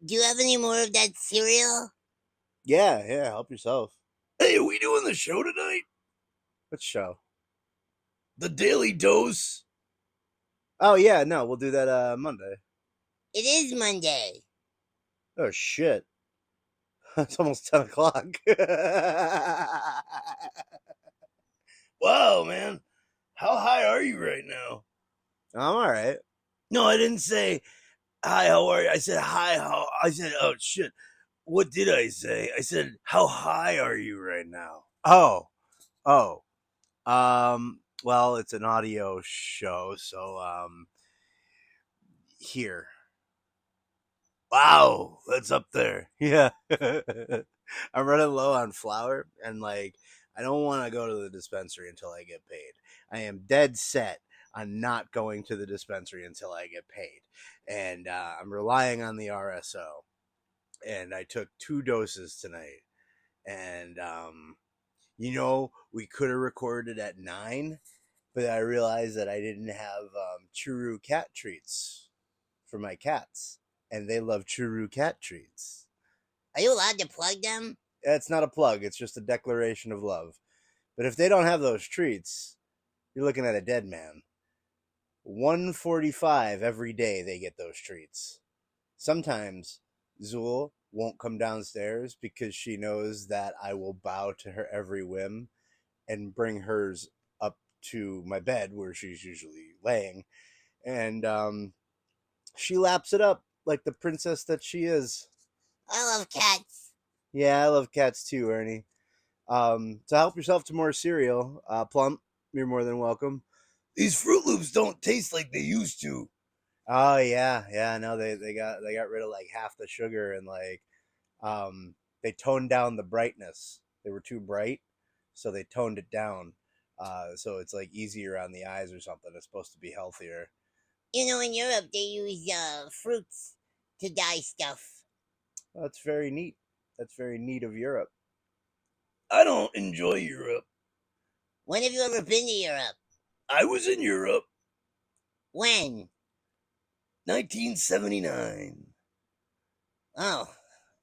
Do you have any more of that cereal? Yeah, help yourself. Hey, are we doing the show tonight? What show? The Daily Dose? Oh, yeah, no, we'll do that Monday. It is Monday. Oh, shit. It's almost 10 o'clock. Wow, man. How high are you right now? I'm all right. No, I didn't say, hi, how are you? I said, hi, how... I said, oh, shit. What did I say? I said, how high are you right now? Oh. Well, it's an audio show, so, here. Wow, that's up there. Yeah. I'm running low on flour, and, like, I don't want to go to the dispensary until I get paid. I am dead set on not going to the dispensary until I get paid. And I'm relying on the RSO. And I took 2 doses tonight. And, we could have recorded at 9, but I realized that I didn't have Churu cat treats for my cats. And they love Churu cat treats. Are you allowed to plug them? It's not a plug. It's just a declaration of love. But if they don't have those treats, you're looking at a dead man. 1:45 every day they get those treats. Sometimes Zool won't come downstairs because she knows that I will bow to her every whim and bring hers up to my bed where she's usually laying. And she laps it up like the princess that she is. I love cats. Yeah, I love cats too, Ernie. To help yourself to more cereal, Plump, you're more than welcome. These Fruit Loops don't taste like they used to. Oh yeah. No, they got rid of like half the sugar, and like they toned down the brightness. They were too bright, so they toned it down. So it's like easier on the eyes or something. It's supposed to be healthier. In Europe they use fruits to dye stuff. That's very neat. That's very neat of Europe. I don't enjoy Europe. When have you ever been to Europe? I was in Europe. When? 1979. Oh,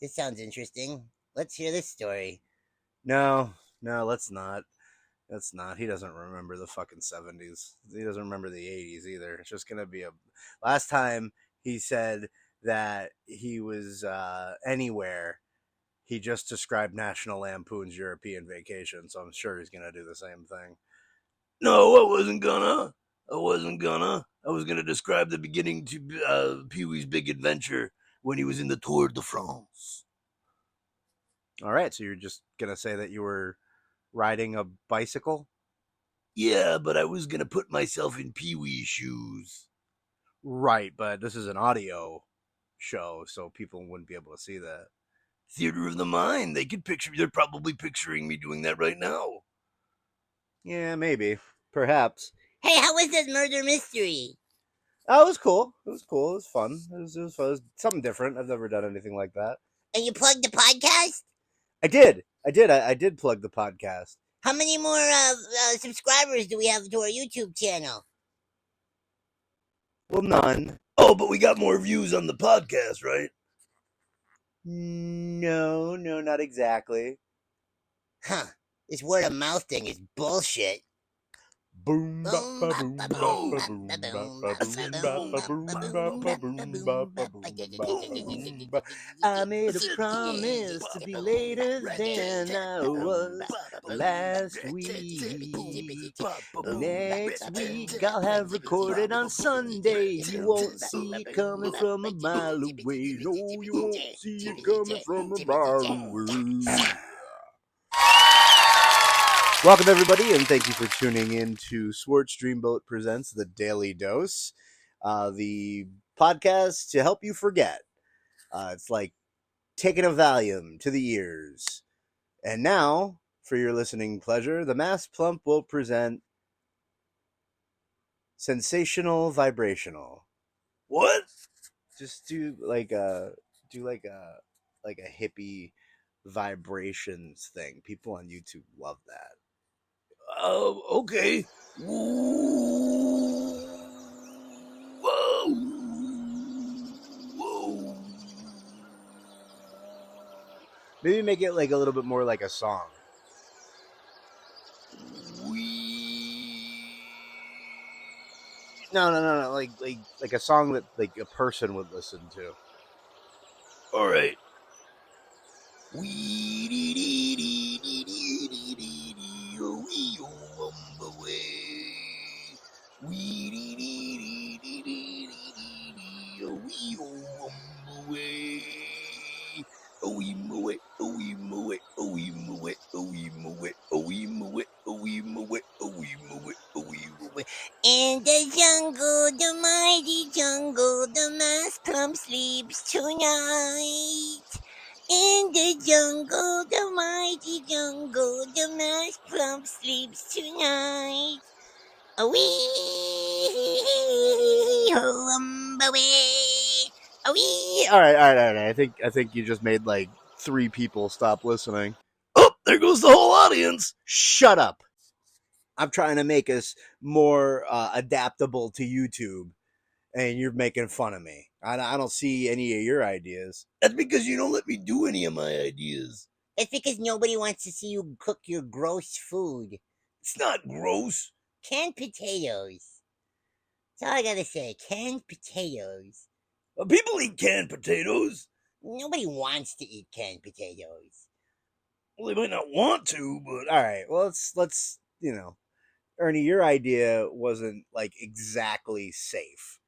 this sounds interesting. Let's hear this story. No, let's not. That's not. He doesn't remember the fucking 70s. He doesn't remember the 80s either. It's just going to be a... Last time he said that he was anywhere, he just described National Lampoon's European Vacation, so I'm sure he's going to do the same thing. No, I wasn't gonna. I was gonna describe the beginning to Pee-wee's Big Adventure when he was in the Tour de France. All right, so you're just going to say that you were riding a bicycle? Yeah, but I was gonna put myself in Pee-wee's shoes. Right, but this is an audio show, so people wouldn't be able to see that. Theater of the mind. They're probably picturing me doing that right now. Yeah, maybe. Perhaps. Hey, how was that murder mystery? Oh, it was cool. It was fun. It was fun. It was something different. I've never done anything like that. And you plugged the podcast? I did. I did plug the podcast. How many more subscribers do we have to our YouTube channel? Well, none. Oh, but we got more views on the podcast, right? No, not exactly. Huh. This word of mouth thing is bullshit. Boom, I made a promise to be later than I was last week. Next week I'll have recorded on Sunday. You won't see it coming from a mile away. No, you won't see it coming from a mile away. Welcome, everybody, and thank you for tuning in to Swortz Dreamboat Presents The Daily Dose, the podcast to help you forget. It's like taking a Valium to the ears. And now, for your listening pleasure, the Masked Plump will present Sensational Vibrational. What? Just do like a hippie vibrations thing. People on YouTube love that. Okay. Whoa. Maybe make it like a little bit more like a song. No. Like a song that like a person would listen to. All right. In the jungle, the mighty jungle, the Masked Plump sleeps tonight. In the jungle, the mighty jungle, the Masked Plump sleeps tonight. A wee wee. A wee. All right. I think you just made like 3 people stop listening. Oh, there goes the whole audience. Shut up. I'm trying to make us more adaptable to YouTube, and you're making fun of me. I don't see any of your ideas. That's because you don't let me do any of my ideas. It's because nobody wants to see you cook your gross food. It's not gross. Canned potatoes. That's all I gotta say. Canned potatoes. People eat canned potatoes. Nobody wants to eat canned potatoes. Well, they might not want to, but All right, well, let's Ernie, your idea wasn't like exactly safe.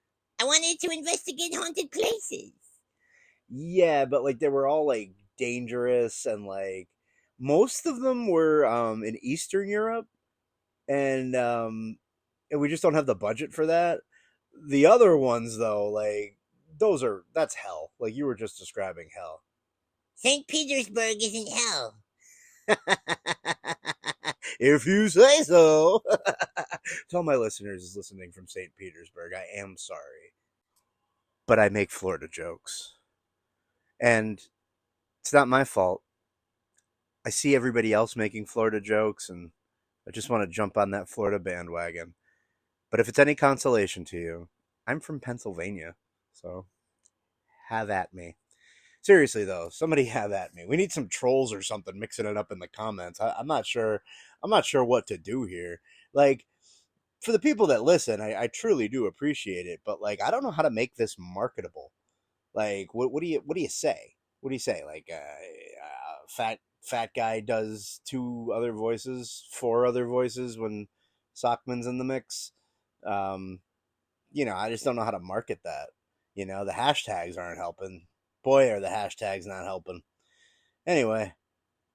I wanted to investigate haunted places. Yeah, but like they were all like dangerous, and like most of them were in Eastern Europe, and we just don't have the budget for that. The other ones though, like that's hell. Like you were just describing hell. St. Petersburg isn't hell. If you say so. To all my listeners listening from St. Petersburg, I am sorry. But I make Florida jokes. And it's not my fault. I see everybody else making Florida jokes, and I just want to jump on that Florida bandwagon. But if it's any consolation to you, I'm from Pennsylvania. So have at me. Seriously though, somebody have at me. We need some trolls or something mixing it up in the comments. I'm not sure. I'm not sure what to do here. Like, for the people that listen, I truly do appreciate it. But like, I don't know how to make this marketable. Like, what do you say? What do you say? Like, fat guy does 2 other voices, 4 other voices when Sockman's in the mix. I just don't know how to market that. The hashtags aren't helping. Boy, are the hashtags not helping. Anyway,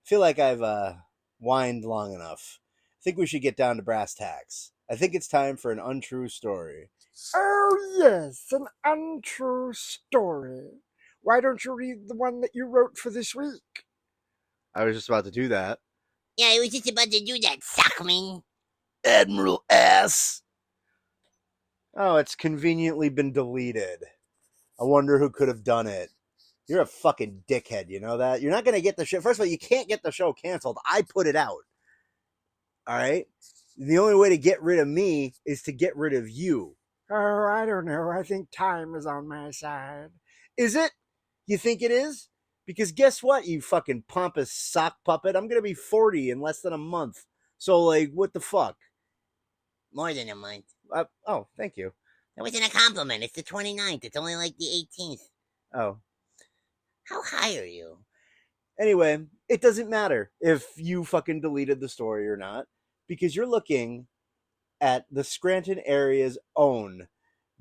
feel like I've whined long enough. I think we should get down to brass tacks. I think it's time for an untrue story. Oh, yes, an untrue story. Why don't you read the one that you wrote for this week? I was just about to do that. Yeah, I was just about to do that, Sockman. Admiral Ass. Oh, it's conveniently been deleted. I wonder who could have done it. You're a fucking dickhead, you know that? You're not going to get the show. First of all, you can't get the show canceled. I put it out. All right? The only way to get rid of me is to get rid of you. Oh, I don't know. I think time is on my side. Is it? You think it is? Because guess what, you fucking pompous sock puppet? I'm going to be 40 in less than a month. So, like, what the fuck? More than a month. Oh, thank you. That wasn't a compliment. It's the 29th. It's only like the 18th. Oh. How high are you? Anyway, it doesn't matter if you fucking deleted the story or not, because you're looking at the Scranton area's own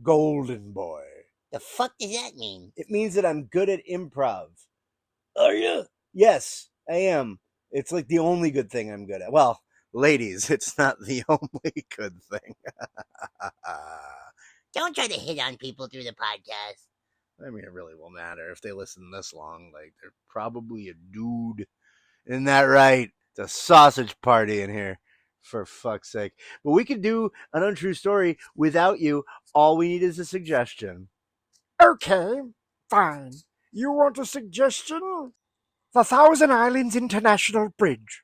Golden Boy. The fuck does that mean? It means that I'm good at improv. Are you? Yes, I am. It's like the only good thing I'm good at. Well, ladies, it's not the only good thing. Don't try to hit on people through the podcast. I mean, it really will matter if they listen this long. Like, they're probably a dude. Isn't that right? It's a sausage party in here, for fuck's sake. But we could do an untrue story without you. All we need is a suggestion. Okay, fine. You want a suggestion? The Thousand Islands International Bridge.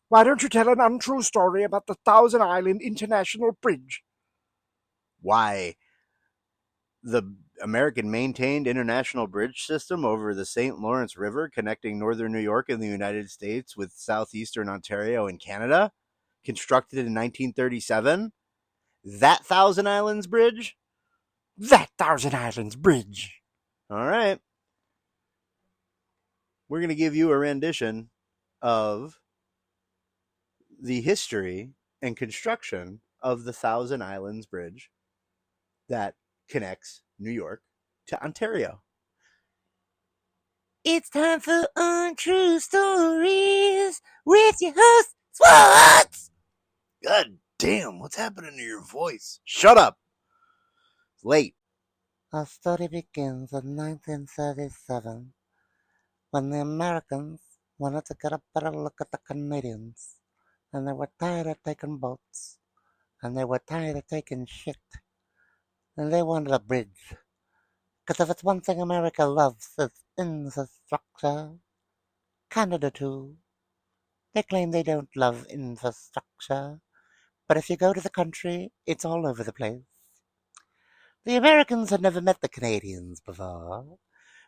Why don't you tell an untrue story about the Thousand Island International Bridge? Why? American maintained international bridge system over the St. Lawrence River connecting northern New York in the United States with southeastern Ontario in Canada, constructed in 1937. That Thousand Islands Bridge? That Thousand Islands Bridge. All right. We're going to give you a rendition of the history and construction of the Thousand Islands Bridge that connects New York to Ontario. It's time for Untrue Stories with your host, Swortz! God damn, what's happening to your voice? Shut up! It's late. Our story begins in 1937 when the Americans wanted to get a better look at the Canadians, and they were tired of taking boats, and they were tired of taking shit, and they wanted a bridge. Because if it's one thing America loves, it's infrastructure. Canada too. They claim they don't love infrastructure, but if you go to the country, it's all over the place. The Americans had never met the Canadians before,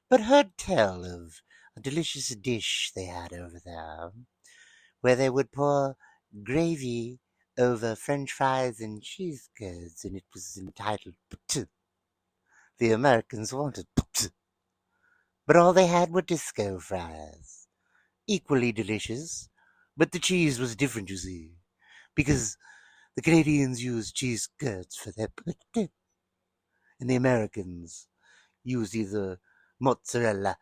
but heard tell of a delicious dish they had over there, where they would pour gravy over French fries and cheese curds, and it was entitled P'tit. The Americans wanted P'tit, but all they had were disco fries, equally delicious, but the cheese was different, you see, because the Canadians used cheese curds for their P'tit, and the Americans used either mozzarella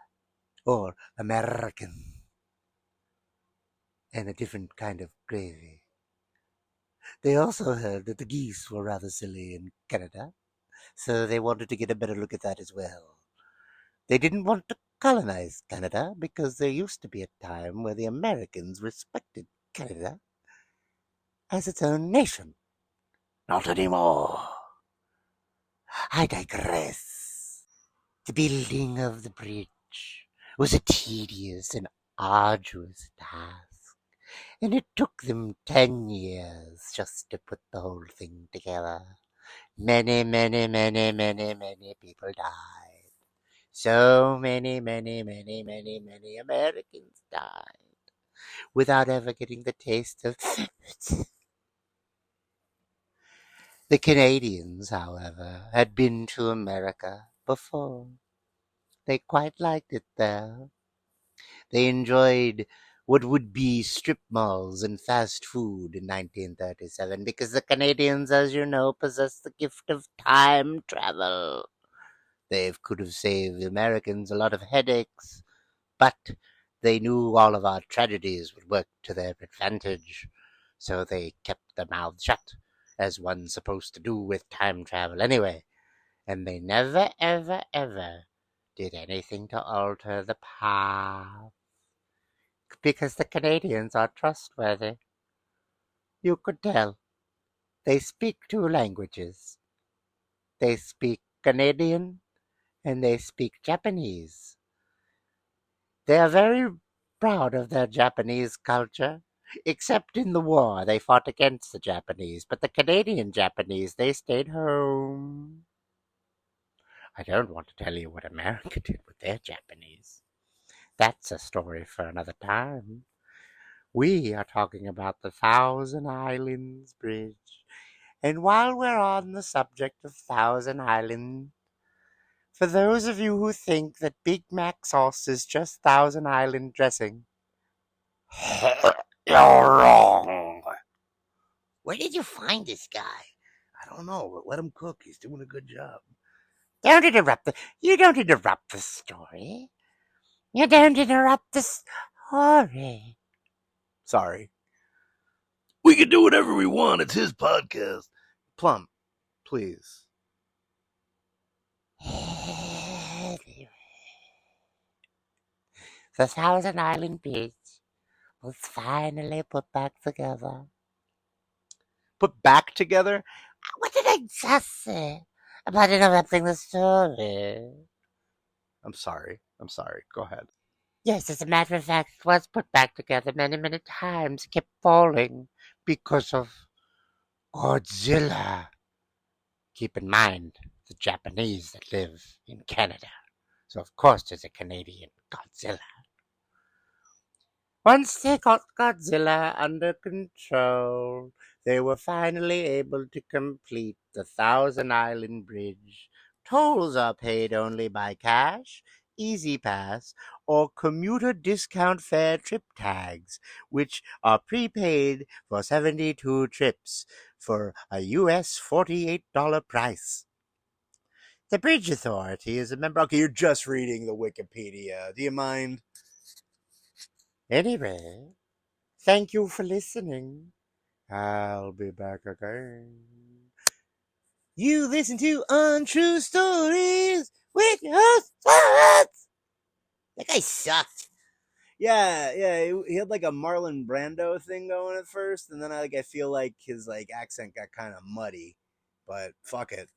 or American, and a different kind of gravy. They also heard that the geese were rather silly in Canada, so they wanted to get a better look at that as well. They didn't want to colonize Canada because there used to be a time where the Americans respected Canada as its own nation. Not anymore. I digress. The building of the bridge was a tedious and arduous task, and it took them 10 years just to put the whole thing together. Many, many, many, many, many people died. So many, many, many, many, many Americans died without ever getting the taste of The Canadians, however, had been to America before. They quite liked it there. They enjoyed what would be strip malls and fast food in 1937 because the Canadians, as you know, possess the gift of time travel. They could have saved the Americans a lot of headaches, but they knew all of our tragedies would work to their advantage, so they kept their mouths shut, as one's supposed to do with time travel anyway, and they never, ever, ever did anything to alter the past, because the Canadians are trustworthy. You could tell. They speak 2 languages. They speak Canadian and they speak Japanese. They are very proud of their Japanese culture, except in the war they fought against the Japanese, but the Canadian Japanese, they stayed home. I don't want to tell you what America did with their Japanese. That's a story for another time. We are talking about the Thousand Islands Bridge. And while we're on the subject of Thousand Island, for those of you who think that Big Mac sauce is just Thousand Island dressing, you're wrong. Where did you find this guy? I don't know, but let him cook. He's doing a good job. You don't interrupt the story. You don't interrupt the story. Sorry. We can do whatever we want. It's his podcast. Plump, please. The Thousand Island Bridge was finally put back together. Put back together? What did I just say about interrupting the story? I'm sorry. Go ahead. Yes, as a matter of fact, it was put back together many, many times. It kept falling because of Godzilla. Keep in mind, the Japanese that live in Canada. So, of course, there's a Canadian Godzilla. Once they got Godzilla under control, they were finally able to complete the Thousand Island Bridge. Tolls are paid only by cash, Easy Pass, or commuter discount fare trip tags, which are prepaid for 72 trips for a US $48 price. The Bridge Authority is a member. Okay, you're just reading the Wikipedia. Do you mind? Anyway, thank you for listening. I'll be back again. You listen to Untrue Stories with your host, Swortz. That guy sucked. Yeah, he had like a Marlon Brando thing going at first, and then I feel like his accent got kind of muddy. But fuck it.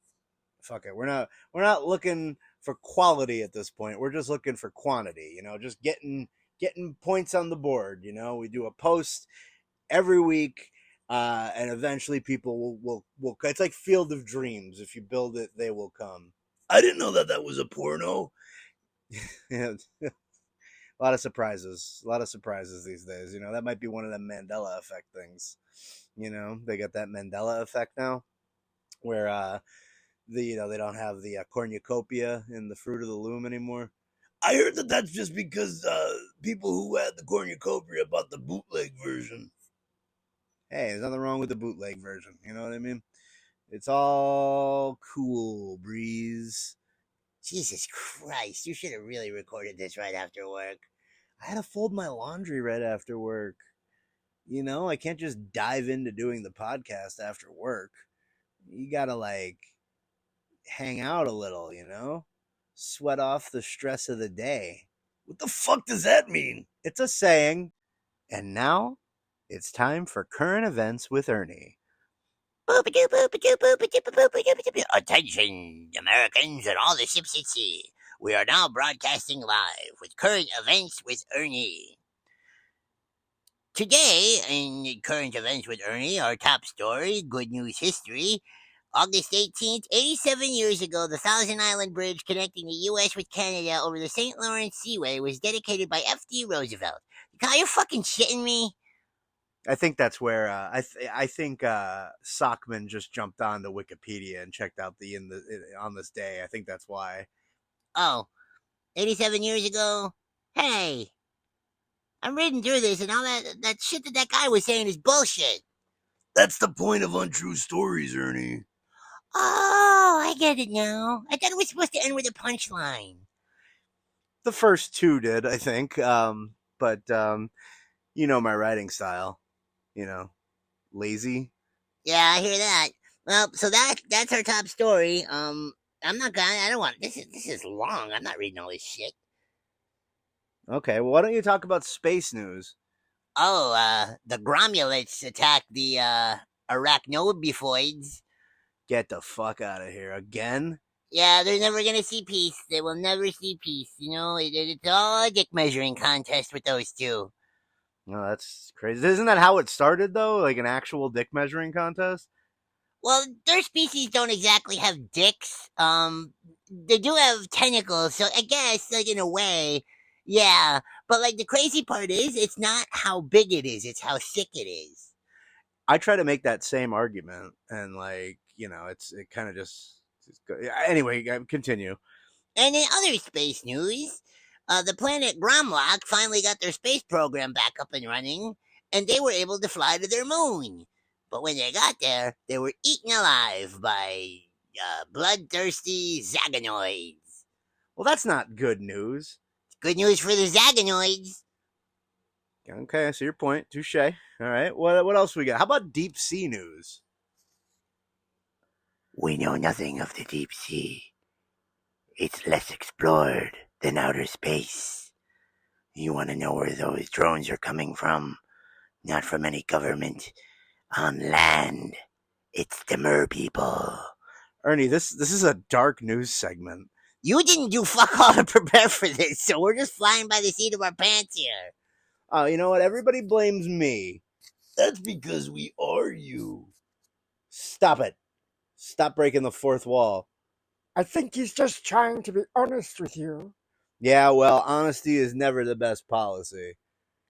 We're not looking for quality at this point. We're just looking for quantity, just getting points on the board. We do a post every week, and eventually people will it's like Field of Dreams. If you build it, they will come. I didn't know that was a porno. Yeah. A lot of surprises these days. That might be one of them Mandela effect things. They got that Mandela effect now, where they don't have the cornucopia in the Fruit of the Loom anymore. I heard that's just because people who had the cornucopia bought the bootleg version. Hey, there's nothing wrong with the bootleg version. You know what I mean? It's all cool, Breeze. Jesus Christ, you should have really recorded this right after work. I had to fold my laundry right after work. I can't just dive into doing the podcast after work. You gotta hang out a little, sweat off the stress of the day. What the fuck does that mean? It's a saying. And now it's time for current events with Ernie. Attention, Americans and all the ships at sea. We are now broadcasting live with current events with Ernie. Today, in current events with Ernie, our top story, good news history. August 18th, 87 years ago, the Thousand Island Bridge connecting the U.S. with Canada over the St. Lawrence Seaway was dedicated by F.D. Roosevelt. Are you fucking shitting me? I think that's where I think Sockman just jumped on the Wikipedia and checked out on this day. I think that's why. Oh, 87 years ago? Hey, I'm reading through this and all that shit that guy was saying is bullshit. That's the point of Untrue Stories, Ernie. Oh, I get it now. I thought it was supposed to end with a punchline. The first two did, I think. But my writing style. Lazy. Yeah, I hear that. Well, so that's our top story. I don't want this is long. I'm not reading all this shit. Okay, well, why don't you talk about space news? Oh, the Gromulets attacked the arachnobifoids. Get the fuck out of here again. Yeah, they're never gonna see peace. They will never see peace. It's all a dick measuring contest with those two. No, that's crazy. Isn't that how it started, though? Like an actual dick measuring contest? Well, their species don't exactly have dicks. They do have tentacles, so I guess, in a way, yeah. But, the crazy part is, it's not how big it is, it's how thick it is. I try to make that same argument, and, it kind of just anyway, continue. And in other space news, the planet Gromlock finally got their space program back up and running, and they were able to fly to their moon. But when they got there, they were eaten alive by bloodthirsty Zagonoids. Well, that's not good news. Good news for the Zagonoids. Okay, I see your point. Touche. All right, what else we got? How about deep sea news? We know nothing of the deep sea. It's less explored than outer space. You want to know where those drones are coming from? Not from any government. On land. It's the mer people. Ernie, this is a dark news segment. You didn't do fuck all to prepare for this, so we're just flying by the seat of our pants here. Oh, you know what? Everybody blames me. That's because we are you. Stop it. Stop breaking the fourth wall. I think he's just trying to be honest with you. Yeah, well, honesty is never the best policy.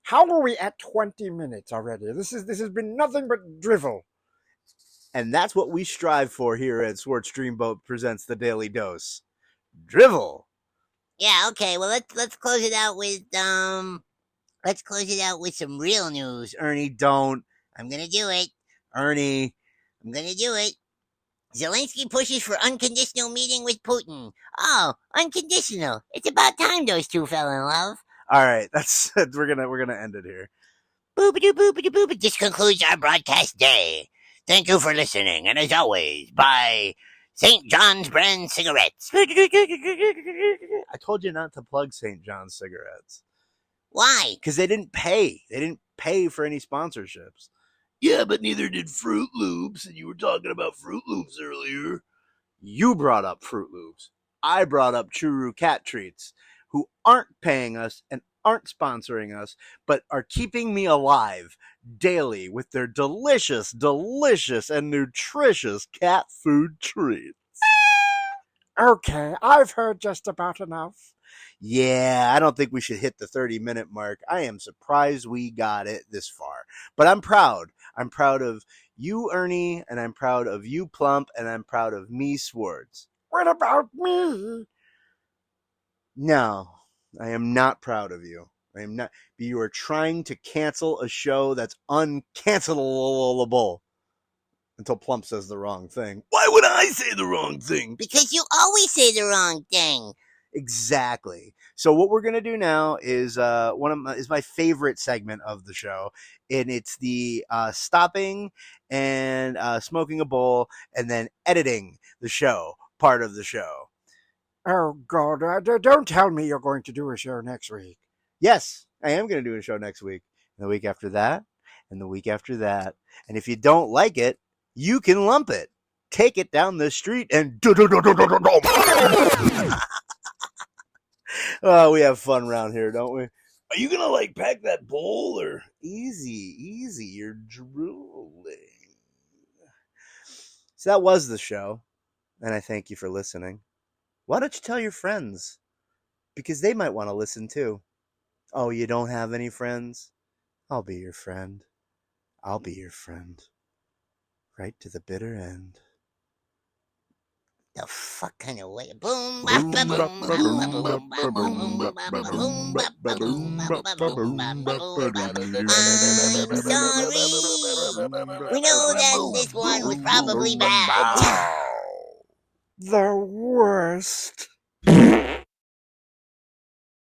How are we at 20 minutes already? This has been nothing but drivel. And that's what we strive for here at Swortz Dreamboat presents the Daily Dose. Drivel. Yeah, okay. Well, let's close it out with some real news. Ernie, don't. I'm gonna do it. Ernie. I'm gonna do it. Zelensky pushes for unconditional meeting with Putin. Oh, unconditional. It's about time those two fell in love. All right, that's we're gonna end it here. Boopity boopity boopity. This concludes our broadcast day. Thank you for listening, and as always, buy St. John's brand cigarettes. I told you not to plug St. John's cigarettes. Why? Because they didn't pay. They didn't pay for any sponsorships. Yeah, but neither did Fruit Loops, and you were talking about Fruit Loops earlier. You brought up Fruit Loops. I brought up Churu Cat Treats, who aren't paying us and aren't sponsoring us, but are keeping me alive daily with their delicious, delicious, and nutritious cat food treats. Okay, I've heard just about enough. Yeah, I don't think we should hit the 30-minute mark. I am surprised we got it this far. But I'm proud. I'm proud of you, Ernie, and I'm proud of you, Plump, and I'm proud of me, Swortz. What about me? No, I am not proud of you. I am not. You are trying to cancel a show that's uncancelable until Plump says the wrong thing. Why would I say the wrong thing? Because you always say the wrong thing. Exactly. So what we're gonna do now is my favorite segment of the show, and it's the stopping and smoking a bowl and then editing the show part of the show. Oh, God, don't tell me you're going to do a show next week. Yes, I am gonna do a show next week, and the week after that, and the week after that. And if you don't like it, you can lump it. Take it down the street and oh, we have fun around here, don't we? Are you gonna pack that bowl or? Easy, you're drooling. So that was the show, and I thank you for listening. Why don't you tell your friends? Because they might want to listen too. Oh, you don't have any friends? I'll be your friend. I'll be your friend. Right to the bitter end. The fuck kind of way? Boom, ba ba boom, ba boom, ba boom, ba boom, ba boom, ba boom, ba boom. I'm sorry. We know that this one was probably bad. The worst.